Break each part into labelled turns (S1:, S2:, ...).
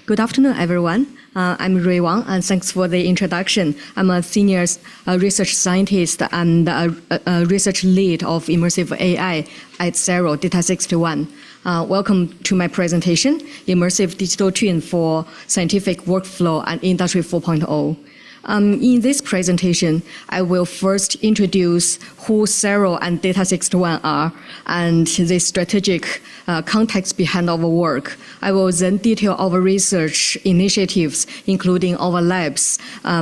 S1: Good afternoon, everyone. I'm Rui Wang, and thanks for the introduction. I'm a senior research scientist and a research lead of Immersive AI at CSIRO Data 61. Welcome to my presentation, Immersive Digital Twin for Scientific Workflow and Industry 4.0. In this presentation, I will first introduce who CSIRO and Data 61 are and the strategic context behind our work. I will then detail our research initiatives, including our labs,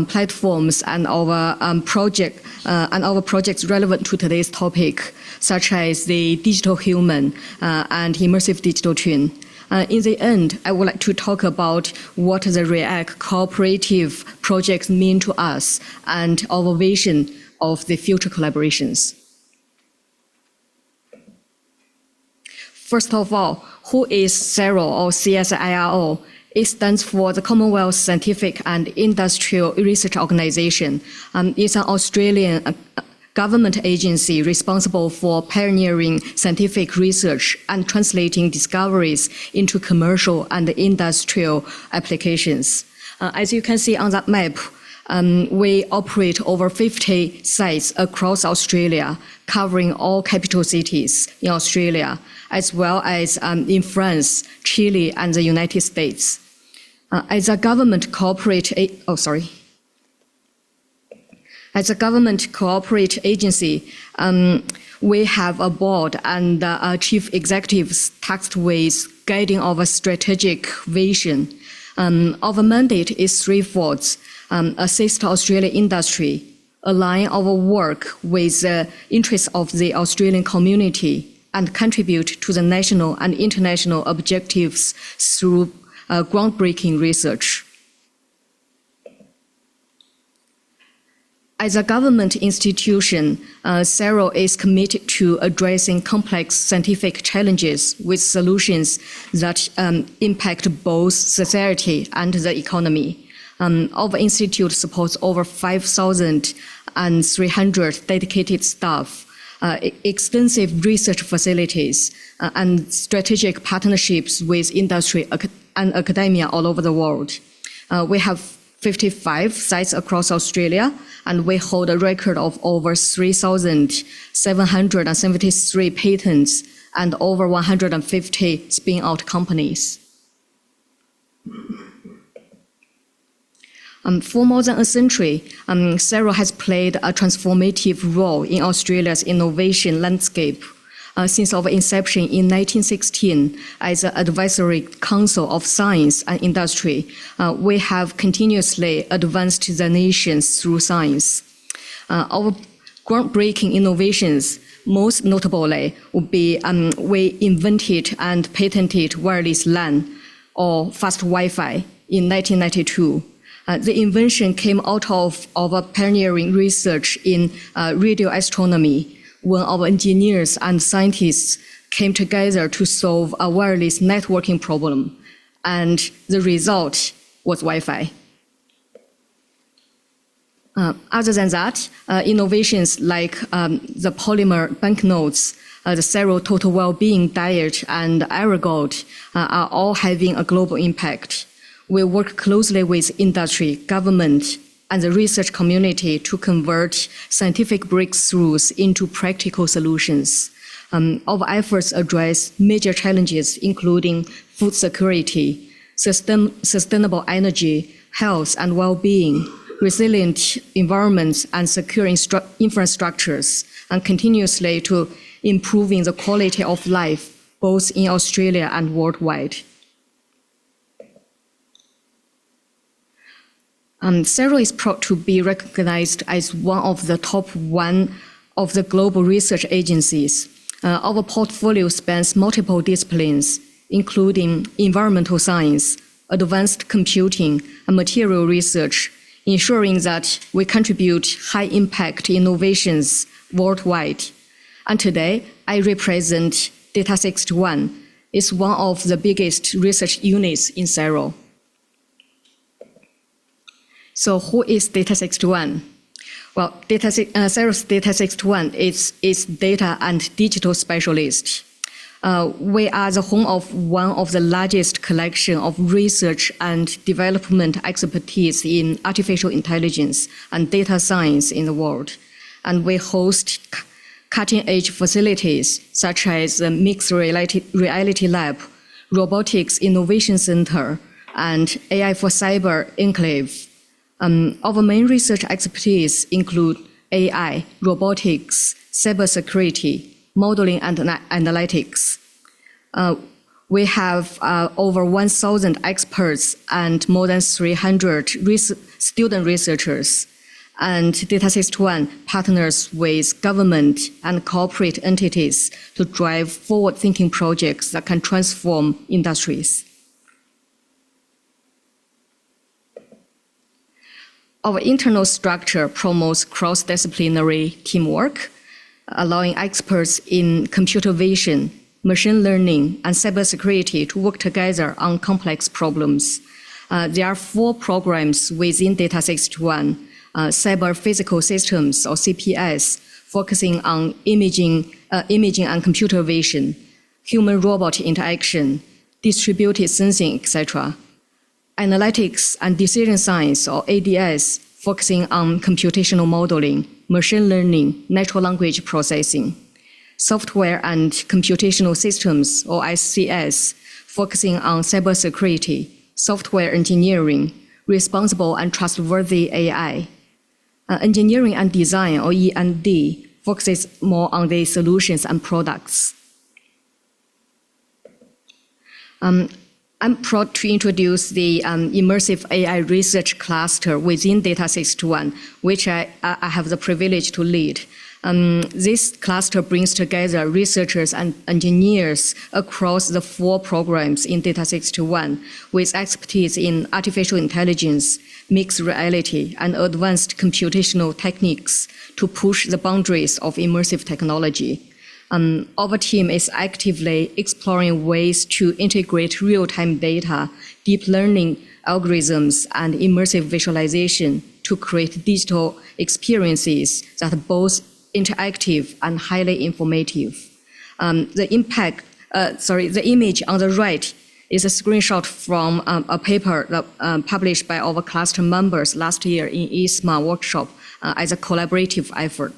S1: platforms, and our projects relevant to today's topic, such as the digital human and immersive digital twin. In the end, I would like to talk about what the RIEC cooperative projects mean to us and our vision of the future collaborations. First of all, who is CSIRO or CSIRO? It stands for the Commonwealth Scientific and Industrial Research Organization. It's an Australian government agency responsible for pioneering scientific research and translating discoveries into commercial and industrial applications. As you can see on that map, we operate over 50 sites across Australia, covering all capital cities in Australia, as well as in France, Chile, and the United States. As a government corporate agency, we have a board and chief executives tasked with guiding our strategic vision. Our mandate is threefold: assist Australian industry, align our work with the interests of the Australian community, and contribute to the national and international objectives through groundbreaking research. As a government institution, CSIRO is committed to addressing complex scientific challenges with solutions that impact both society and the economy. Our institute supports over 5,300 dedicated staff, extensive research facilities, and strategic partnerships with industry and academia all over the world. We have 55 sites across Australia, and we hold a record of over 3,773 patents and over 150 spin-out companies. For more than a century, CSIRO has played a transformative role in Australia's innovation landscape. Since our inception in 1916 as an advisory council of science and industry, we have continuously advanced the nation through science. Our groundbreaking innovations, most notably, would be we invented and patented wireless LAN or fast Wi-Fi in 1992. The invention came out of our pioneering research in radio astronomy, when our engineers and scientists came together to solve a wireless networking problem, and the result was Wi-Fi. Other than that, innovations like the polymer banknotes, the CSIRO Total Wellbeing Diet, and AeroGold are all having a global impact. We work closely with industry, government, and the research community to convert scientific breakthroughs into practical solutions. Our efforts address major challenges, including food security, sustainable energy, health and well-being, resilient environments, and secure infrastructures, and continuously to improving the quality of life, both in Australia and worldwide. CSIRO is proud to be recognized as one of the top 1 of the global research agencies. Our portfolio spans multiple disciplines, including environmental science, advanced computing, and material research, ensuring that we contribute high-impact innovations worldwide. And today, I represent Data 61. It's one of the biggest research units in CSIRO. So who is Data 61? Well, CSIRO's Data 61 is data and digital specialist. We are the home of one of the largest collection of research and development expertise in artificial intelligence and data science in the world. And we host cutting-edge facilities such as the Mixed Reality Lab, Robotics Innovation Center, and AI for Cyber Enclave. Our main research expertise include AI, robotics, cybersecurity, modeling and analytics. We have over 1,000 experts and more than 300 student researchers. And Data61 partners with government and corporate entities to drive forward-thinking projects that can transform industries. Our internal structure promotes cross-disciplinary teamwork, allowing experts in computer vision, machine learning, and cybersecurity to work together on complex problems. There are 4 programs within Data61, Cyber Physical Systems, or CPS, focusing on imaging and computer vision, human-robot interaction, distributed sensing, etc. Analytics and Decision Science, or ADS, focusing on computational modeling, machine learning, natural language processing. Software and Computational Systems, or SCS, focusing on cybersecurity, software engineering, responsible and trustworthy AI. Engineering and Design, or E&D, focuses more on the solutions and products. I'm proud to introduce the Immersive AI Research Cluster within Data61, which I have the privilege to lead. This cluster brings together researchers and engineers across the 4 programs in Data61 with expertise in artificial intelligence, mixed reality, and advanced computational techniques to push the boundaries of immersive technology. Our team is actively exploring ways to integrate real-time data, deep learning algorithms, and immersive visualization to create digital experiences that are both interactive and highly informative. The image on the right is a screenshot from a paper that, published by our cluster members last year in ISMA workshop as a collaborative effort.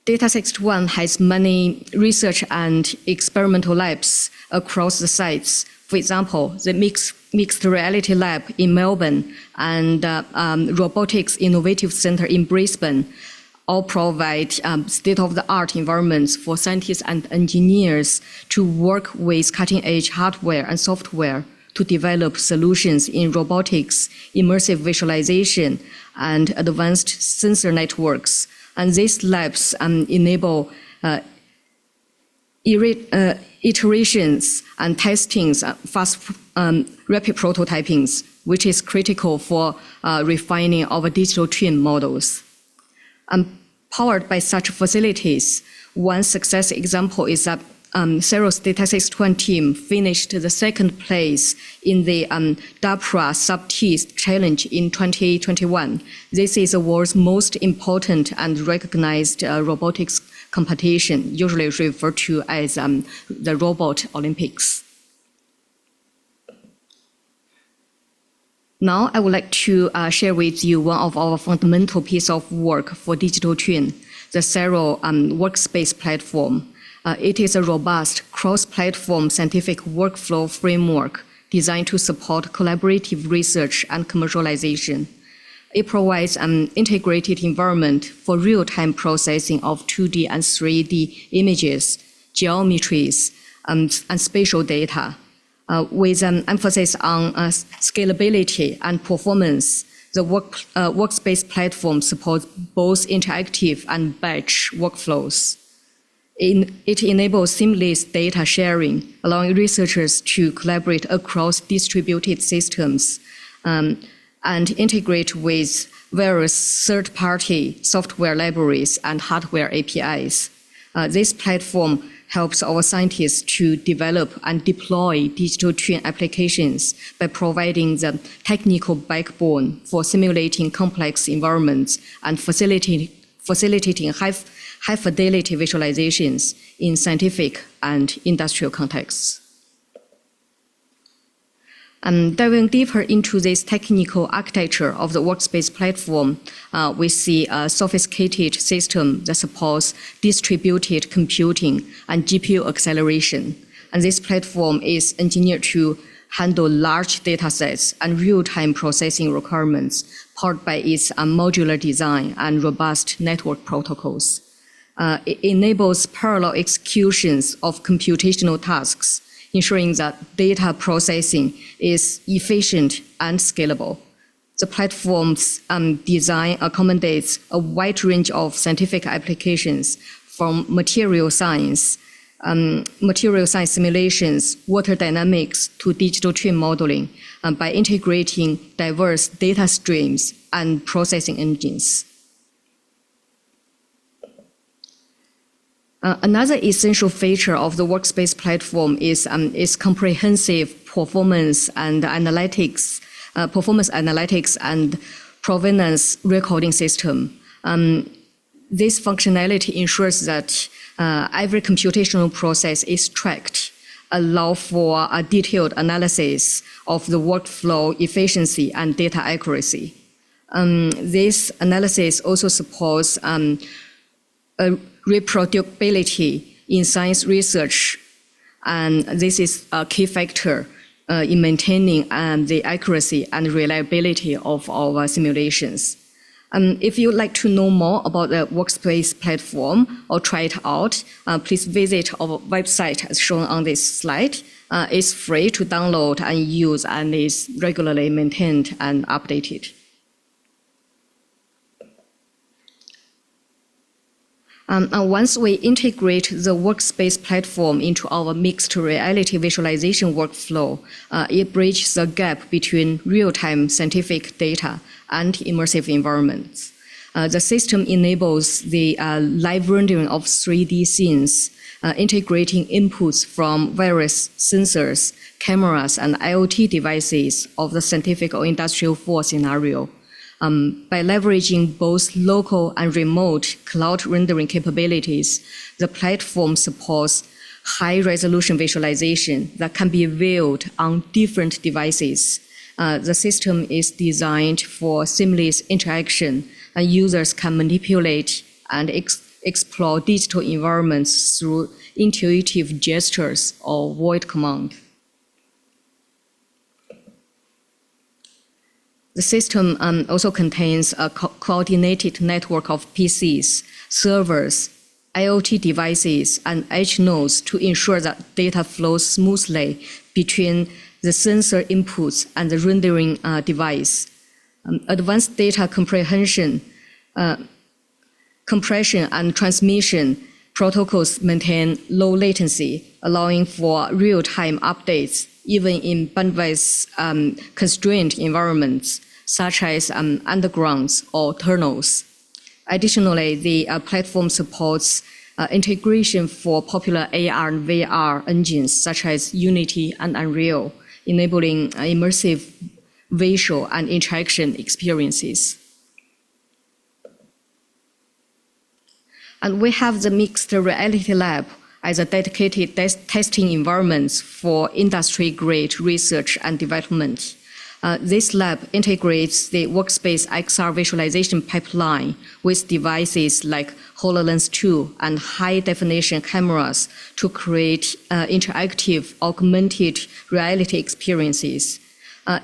S1: Data61 has many research and experimental labs across the sites. For example, the Mixed Reality Lab in Melbourne and Robotics Innovative Center in Brisbane all provide state-of-the-art environments for scientists and engineers to work with cutting-edge hardware and software to develop solutions in robotics, immersive visualization, and advanced sensor networks. And these labs enable iterations and testings, fast, rapid prototypings, which is critical for refining our digital twin models. Powered by such facilities, one success example is that CSIRO's Data61 team finished the 2nd place in the DAPRA Sub-T Challenge in 2021. This is the world's most important and recognized robotics competition, usually referred to as the Robot Olympics. Now, I would like to share with you one of our fundamental pieces of work for digital twin, the CSIRO workspace platform. It is a robust cross-platform scientific workflow framework designed to support collaborative research and commercialization. It provides an integrated environment for real-time processing of 2D and 3D images, geometries, and spatial data. With an emphasis on scalability and performance, the workspace platform supports both interactive and batch workflows. It enables seamless data sharing, allowing researchers to collaborate across distributed systems and integrate with various third-party software libraries and hardware APIs. This platform helps our scientists to develop and deploy digital twin applications by providing the technical backbone for simulating complex environments and facilitating high-fidelity visualizations in scientific and industrial contexts. Diving deeper into this technical architecture of the workspace platform, we see a sophisticated system that supports distributed computing and GPU acceleration. And this platform is engineered to handle large data sets and real-time processing requirements powered by its modular design and robust network protocols. It enables parallel executions of computational tasks, ensuring that data processing is efficient and scalable. The platform's design accommodates a wide range of scientific applications from material science simulations, water dynamics to digital twin modeling by integrating diverse data streams and processing engines. Another essential feature of the workspace platform is its comprehensive performance analytics and provenance recording system. This functionality ensures that every computational process is tracked, allow for a detailed analysis of the workflow efficiency and data accuracy. This analysis also supports reproducibility in science research, and this is a key factor in maintaining the accuracy and reliability of our simulations. If you'd like to know more about the workspace platform or try it out, please visit our website as shown on this slide. It's free to download and use and is regularly maintained and updated. Once we integrate the workspace platform into our mixed reality visualization workflow, it bridges the gap between real-time scientific data and immersive environments. The system enables the live rendering of 3D scenes, integrating inputs from various sensors, cameras, and IoT devices of the scientific or industrial force scenario. By leveraging both local and remote cloud rendering capabilities, the platform supports high-resolution visualization that can be viewed on different devices. The system is designed for seamless interaction, and users can manipulate and explore digital environments through intuitive gestures or voice command. The system also contains a coordinated network of PCs, servers, IoT devices, and edge nodes to ensure that data flows smoothly between the sensor inputs and the rendering device. Advanced data compression and transmission protocols maintain low latency, allowing for real-time updates even in bandwidth-constrained environments, such as undergrounds or tunnels. Additionally, the platform supports integration for popular AR and VR engines, such as Unity and Unreal, enabling immersive visual and interaction experiences. And we have the Mixed Reality Lab as a dedicated testing environment for industry-grade research and development. This lab integrates the workspace XR visualization pipeline with devices like HoloLens 2 and high-definition cameras to create interactive augmented reality experiences.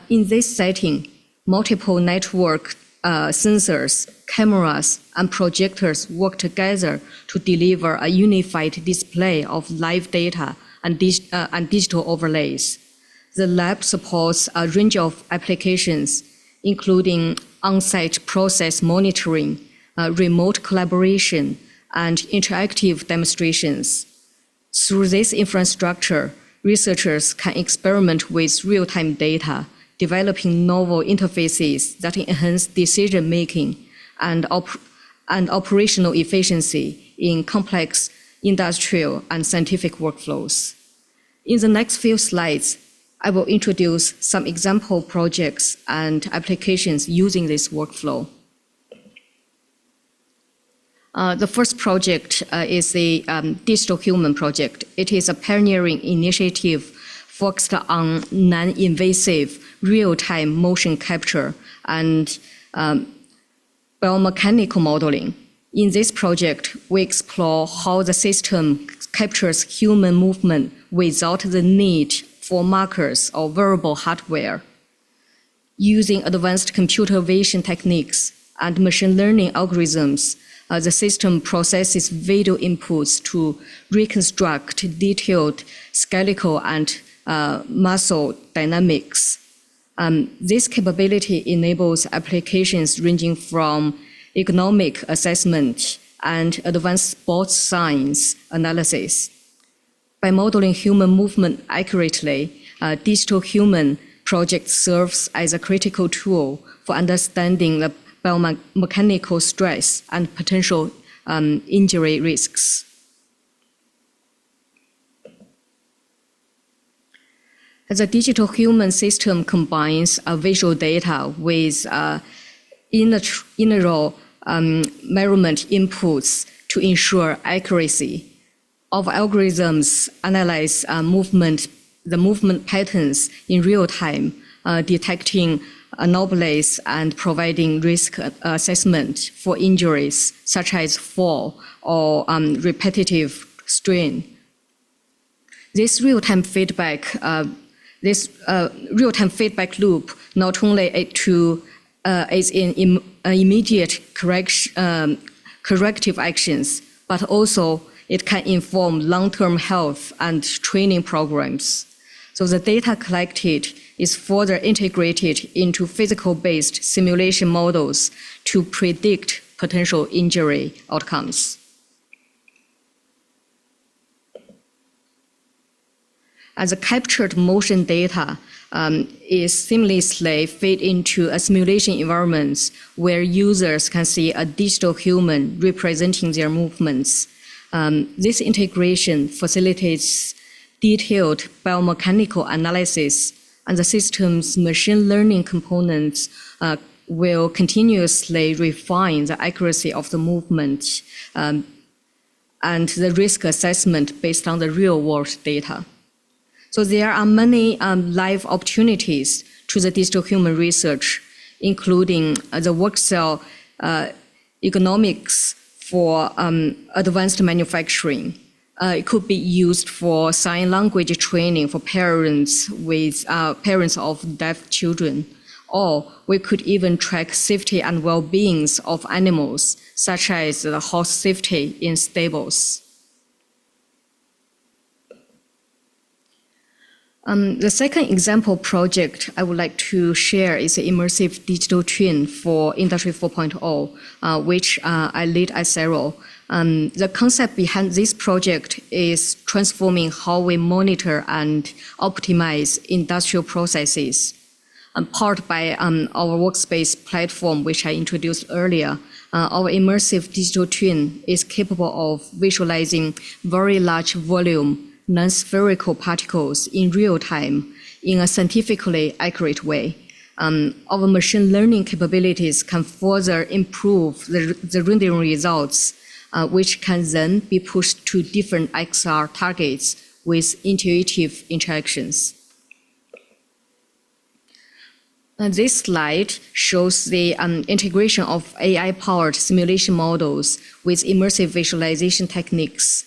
S1: In this setting, multiple network sensors, cameras, and projectors work together to deliver a unified display of live data and digital overlays. The lab supports a range of applications, including on-site process monitoring, remote collaboration, and interactive demonstrations. Through this infrastructure, researchers can experiment with real-time data, developing novel interfaces that enhance decision-making and operational efficiency in complex industrial and scientific workflows. In the next few slides, I will introduce some example projects and applications using this workflow. The first project is the Digital Human project. It is a pioneering initiative focused on non-invasive real-time motion capture and biomechanical modeling. In this project, we explore how the system captures human movement without the need for markers or wearable hardware. Using advanced computer vision techniques and machine learning algorithms, the system processes video inputs to reconstruct detailed skeletal and muscle dynamics. This capability enables applications ranging from economic assessment and advanced sports science analysis. By modeling human movement accurately, Digital Human project serves as a critical tool for understanding the biomechanical stress and potential injury risks. The Digital Human system combines visual data with inaudible measurement inputs to ensure accuracy. Our algorithms analyze the movement patterns in real time, detecting anomalies and providing risk assessment for injuries such as fall or repetitive strain. This real-time feedback loop not only is in immediate corrective actions, but also it can inform long-term health and training programs. So the data collected is further integrated into physical-based simulation models to predict potential injury outcomes. As the captured motion data is seamlessly fed into a simulation environment where users can see a digital human representing their movements. This integration facilitates detailed biomechanical analysis, and the system's machine learning components will continuously refine the accuracy of the movement and the risk assessment based on the real-world data. So there are many live opportunities to the digital human research, including the work cell economics for advanced manufacturing. It could be used for sign language training for parents of deaf children, or we could even track safety and well-being of animals, such as the horse safety in stables. The second example project I would like to share is the Immersive Digital Twin for Industry 4.0, which I lead at CSIRO. The concept behind this project is transforming how we monitor and optimize industrial processes. Powered by our workspace platform, which I introduced earlier, our immersive digital twin is capable of visualizing very large volume non-spherical particles in real time in a scientifically accurate way. Our machine learning capabilities can further improve the rendering results, which can then be pushed to different XR targets with intuitive interactions. This slide shows the integration of AI-powered simulation models with immersive visualization techniques.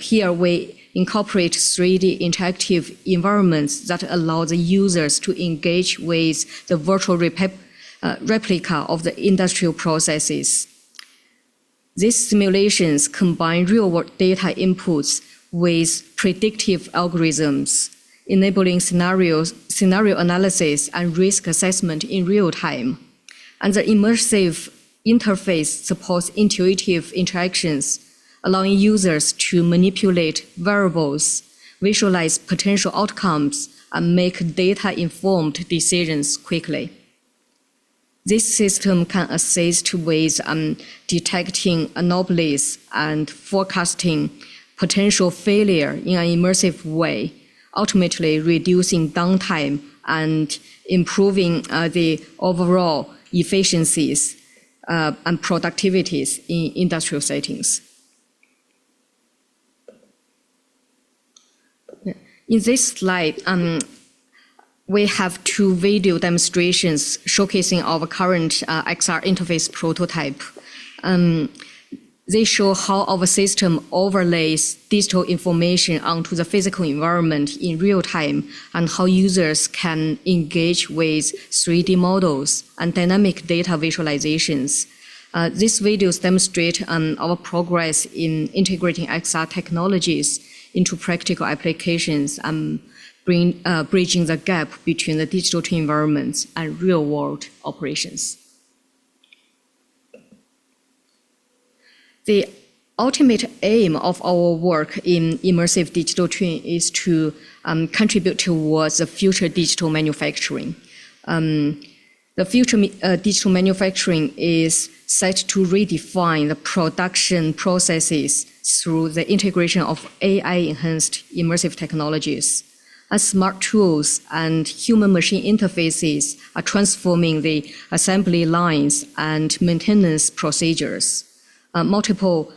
S1: Here we incorporate 3D interactive environments that allow the users to engage with the virtual replica of the industrial processes. These simulations combine real-world data inputs with predictive algorithms, enabling scenario analysis and risk assessment in real time. And the immersive interface supports intuitive interactions, allowing users to manipulate variables, visualize potential outcomes, and make data-informed decisions quickly. This system can assist with detecting anomalies and forecasting potential failure in an immersive way, ultimately reducing downtime and improving the overall efficiencies. and productivities in industrial settings. In this slide, we have two video demonstrations showcasing our current XR interface prototype. They show how our system overlays digital information onto the physical environment in real time and how users can engage with 3D models and dynamic data visualizations. These videos demonstrate our progress in integrating XR technologies into practical applications and bridging the gap between the digital twin environments and real-world operations. The ultimate aim of our work in immersive digital twin is to contribute towards the future digital manufacturing. The future digital manufacturing is set to redefine the production processes through the integration of AI-enhanced immersive technologies. As smart tools and human-machine interfaces are transforming the assembly lines and maintenance procedures. Multi-sensor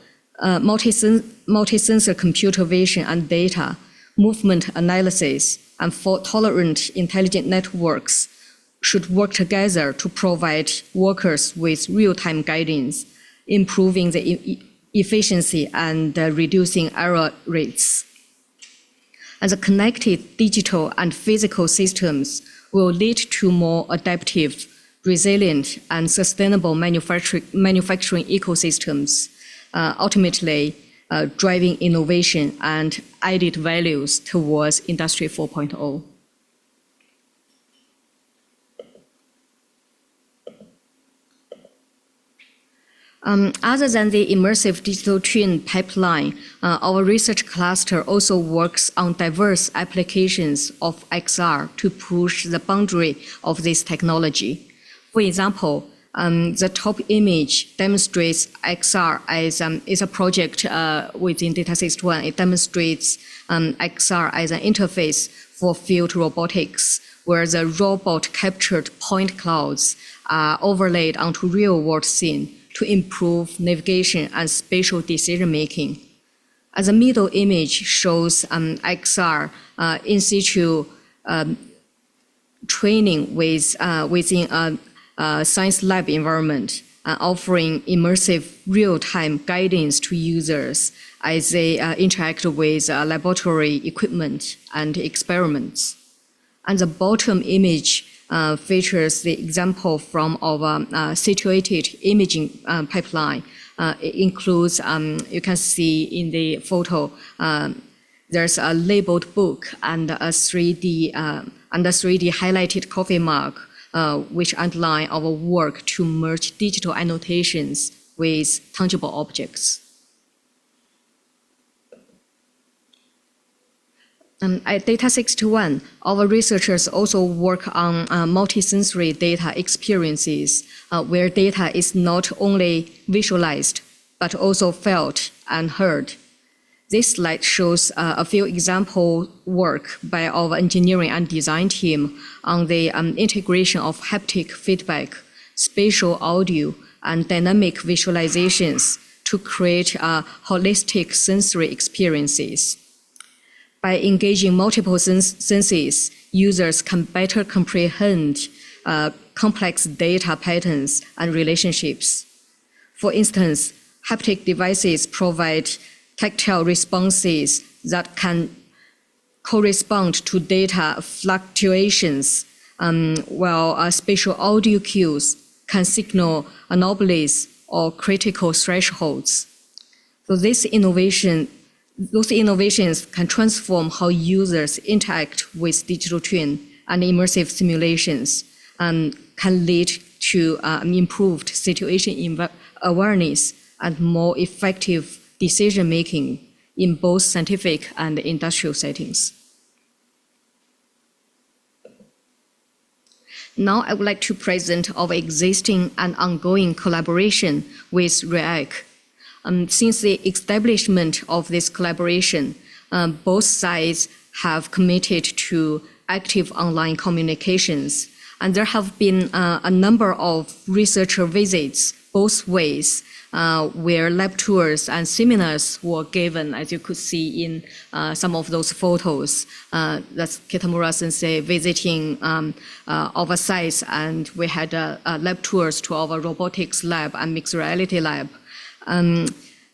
S1: computer vision and data, movement analysis, and fault-tolerant intelligent networks should work together to provide workers with real-time guidance, improving the efficiency and reducing error rates. And the connected digital and physical systems will lead to more adaptive, resilient, and sustainable manufacturing ecosystems, ultimately driving innovation and added values towards Industry 4.0. Other than the immersive digital twin pipeline, our research cluster also works on diverse applications of XR to push the boundary of this technology. For example, the top image demonstrates XR as is a project within Data61. It demonstrates XR as an interface for field robotics, where the robot captured point clouds are overlaid onto real-world scene to improve navigation and spatial decision-making. As a middle image shows XR in situ training within a science lab environment, offering immersive real-time guidance to users as they interact with laboratory equipment and experiments. And the bottom image features the example from our situated imaging pipeline. It includes, you can see in the photo, there's a labeled book and a 3D highlighted coffee mug, which outline our work to merge digital annotations with tangible objects. At Data61, our researchers also work on multi-sensory data experiences, where data is not only visualized, but also felt and heard. This slide shows a few example work by our engineering and design team on the integration of haptic feedback, spatial audio, and dynamic visualizations to create holistic sensory experiences. By engaging multiple senses, users can better comprehend complex data patterns and relationships. For instance, haptic devices provide tactile responses that can correspond to data fluctuations, while spatial audio cues can signal anomalies or critical thresholds. So those innovations can transform how users interact with digital twin and immersive simulations and can lead to improved situation awareness and more effective decision-making in both scientific and industrial settings. Now I would like to present our existing and ongoing collaboration with RIEC. Since the establishment of this collaboration, both sides have committed to active online communications And there have been a number of researcher visits both ways, where lab tours and seminars were given, as you could see in some of those photos. That's Kitamura Sensei visiting our sites, and we had lab tours to our robotics lab and mixed reality lab.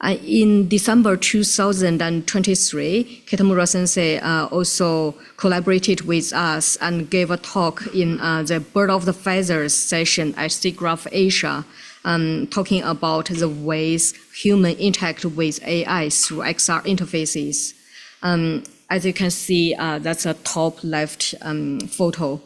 S1: In December 2023, Kitamura Sensei also collaborated with us and gave a talk in the Bird of the Feathers session at SIGGRAPH Asia, talking about the ways humans interact with AI through XR interfaces. As you can see, that's a top left photo.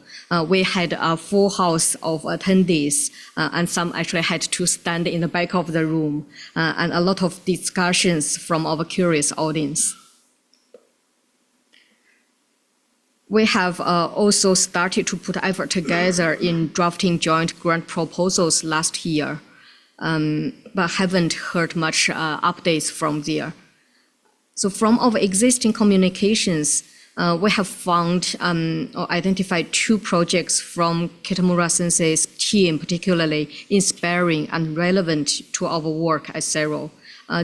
S1: We had a full house of attendees, and some actually had to stand in the back of the room, and a lot of discussions from our curious audience. We have also started to put effort together in drafting joint grant proposals last year, but haven't heard much updates from there. So from our existing communications, we have found or identified 2 projects from Kitamura Sensei's team, particularly inspiring and relevant to our work at CSIRO.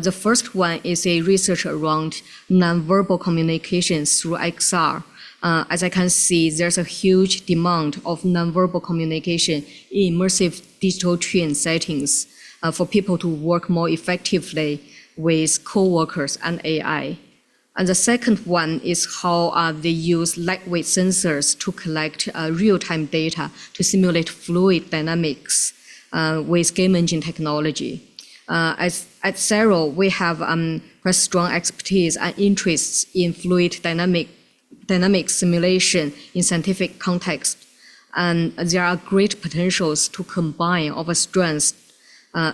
S1: The first one is a research around nonverbal communication through XR. As I can see, there's a huge demand of nonverbal communication in immersive digital twin settings for people to work more effectively with co-workers and AI. And the second one is how they use lightweight sensors to collect real-time data to simulate fluid dynamics with game engine technology. At CSIRO, we have quite strong expertise and interests in fluid dynamic simulation in scientific context. And there are great potentials to combine our strengths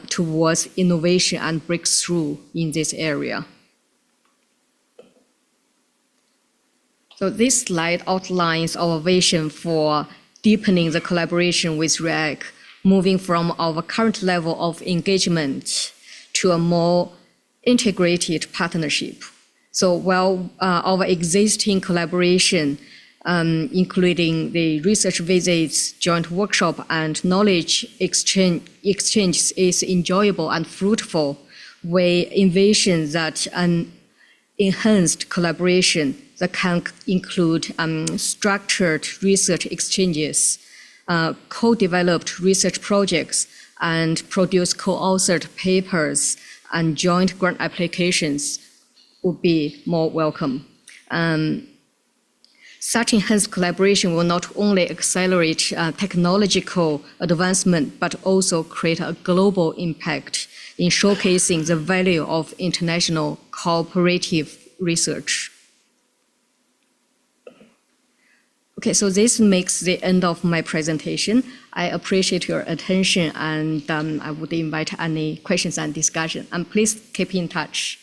S1: towards innovation and breakthrough in this area. So this slide outlines our vision for deepening the collaboration with RIEC, moving from our current level of engagement to a more integrated partnership. So while our existing collaboration, including the research visits, joint workshop, and knowledge exchange is enjoyable and fruitful, we envision that an enhanced collaboration that can include structured research exchanges, co-developed research projects, and produce co-authored papers and joint grant applications would be more welcome. Such enhanced collaboration will not only accelerate technological advancement, but also create a global impact in showcasing the value of international cooperative research. Okay, so this makes the end of my presentation. I appreciate your attention, and I would invite any questions and discussion. And please keep in touch.